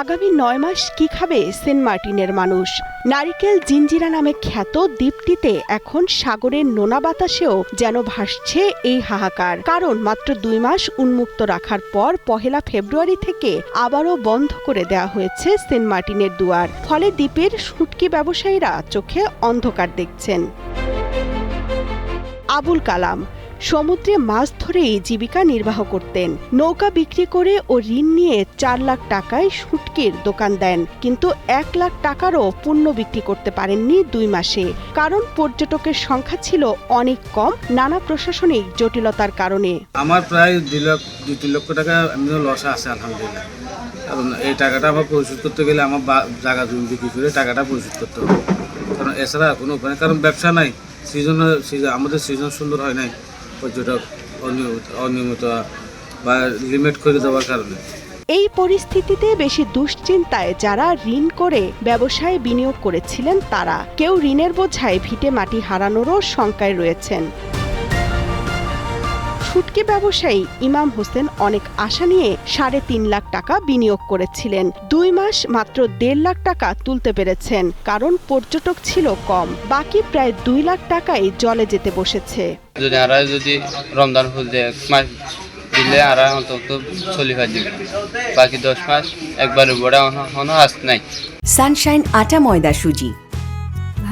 আগামী ৯ মাস কি খাবে সেন্ট মার্টিনের মানুষ? নারিকেল জিঞ্জিরা নামে খ্যাত দ্বীপটিতে এখন সাগরের নোনা বাতাসেও যেন ভাসছে এই হাহাকার। কারণ মাত্র ২ মাস উন্মুক্ত রাখার পর ১ ফেব্রুয়ারি থেকে আবারও বন্ধ করে দেওয়া হয়েছে সেন্ট মার্টিনের দুয়ার। ফলে দ্বীপের শুঁটকি ব্যবসায়ীরা চোখে অন্ধকার দেখছেন। আবুল কালাম সমুদ্রে মাছ ধরেই জীবিকা নির্বাহ করতেন। নৌকা বিক্রি করে ও ঋণ নিয়ে ৪ লাখ টাকায় শুঁটকির দোকান দেন, কিন্তু ১ লাখ টাকারও পণ্য বিক্রি করতে পারেননি ২ মাসে। কারণ পর্যটকের সংখ্যা ছিল অনেক কম নানা প্রশাসনিক জটিলতার কারণে। আমার প্রায় ২-৩ লক্ষ টাকা লস আছে আলহামদুলিল্লাহ। কারণ এই টাকাটা আমার পরিশোধ করতে গেলে আমার জায়গা জমি বিক্রি করে টাকাটা পরিশোধ করতে হবে। কারণ এছাড়া কোনো উপায় নেই, কারণ ব্যবসা নাই। আমাদের সিজন সুন্দর হয় নাই, পর্যটক অনিয়মিত বা লিমিট করে দেওয়ার কারণে। এই পরিস্থিতিতে বেশি দুশ্চিন্তায় যারা ঋণ করে ব্যবসায় বিনিয়োগ করেছিলেন তারা। কেউ ঋণের বোঝায় ভিটে মাটি হারানোরও শঙ্কায় রয়েছেন। শুঁটকি ব্যবসায়ী ইমাম হোসেন অনেক আশা নিয়ে ৩.৫ লাখ টাকা বিনিয়োগ করেছিলেন। ২ মাস মাত্র ১.৫ লাখ টাকা তুলতে পেরেছেন, কারণ পর্যটক ছিল কম। বাকি প্রায় ২ লাখ টাকাই জলে যেতে বসেছে। যদি রমজান খুলতে দিলে আর অন্তত চলিবার দিবে, বাকি ১০ মাস একবারে বড় হনো আস নাই। সানশাইন আটা ময়দা সুজি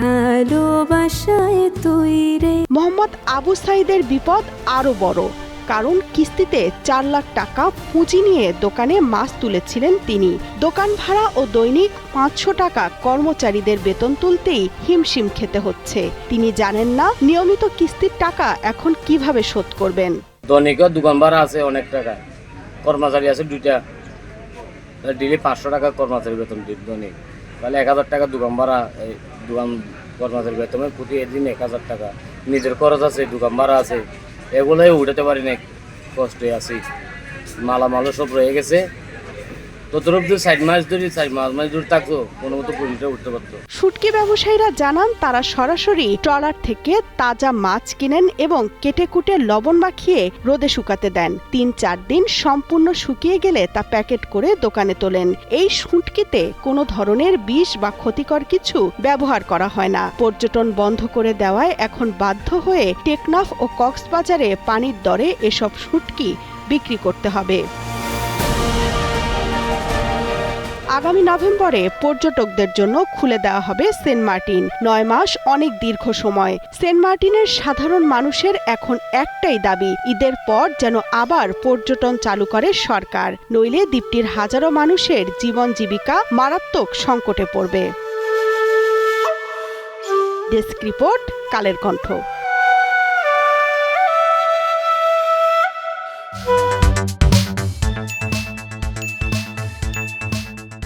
ভালোবাসায় তৈরি। মোহাম্মদ আবু সাইদের বিপদ আরো বড়, কারণ কিস্তিতে ৪ লাখ টাকা পুঁজি নিয়ে দোকানে মাছ তুলেছিলেন তিনি। দোকান ভাড়া ও দৈনিক ৫০০ টাকা কর্মচারীদের বেতন তুলতেই হিমশিম খেতে হচ্ছে। তিনি জানেন না নিয়মিত কিস্তির টাকা এখন কিভাবে শোধ করবেন। দৈনিক দোকান ভাড়া আছে অনেক টাকা, কর্মচারী আছে ২টা, ডেলি ৫০০ টাকা কর্মচারী বেতন দৈনিক, তাহলে ১,০০০ টাকা দোকান ভাড়া। দোকান কর্মচারী বেতনে প্রতি দিন ১,০০০ টাকা। নিজের খরচ আছে, দোকান ভাড়া আছে, এগুলোই উঠাতে পারি না, কষ্টে আছি। মালামালও সব রয়ে গেছে। শুঁটকি ব্যবসায়ীরা জানান তারা সরাসরি ট্রলার থেকে তাজা মাছ কিনেন এবং কেটে কুটে লবণ মাখিয়ে রোদে শুকাতে দেন। ৩-৪ দিন সম্পূর্ণ শুকিয়ে গেলে তা প্যাকেট করে দোকানে তোলেন। এই শুঁটকিতে কোনো ধরনের বিষ বা ক্ষতিকর কিছু ব্যবহার করা হয় না। পর্যটন বন্ধ করে দেওয়ায় এখন বাধ্য হয়ে টেকনাফ ও কক্সবাজারে পানির দরে এসব শুঁটকি বিক্রি করতে হবে। আগামী নভেম্বরে পর্যটকদের জন্য খুলে দেওয়া হবে সেন্ট মার্টিন। ৯ মাস অনেক দীর্ঘ সময়। সেন্ট মার্টিনের সাধারণ মানুষের এখন একটাই দাবি, ঈদের পর যেন আবার পর্যটন চালু করে সরকার, নইলে দ্বীপটির হাজারো মানুষের জীবন জীবিকা মারাত্মক সংকটে পড়বে। Desk report, Kaler Kantho.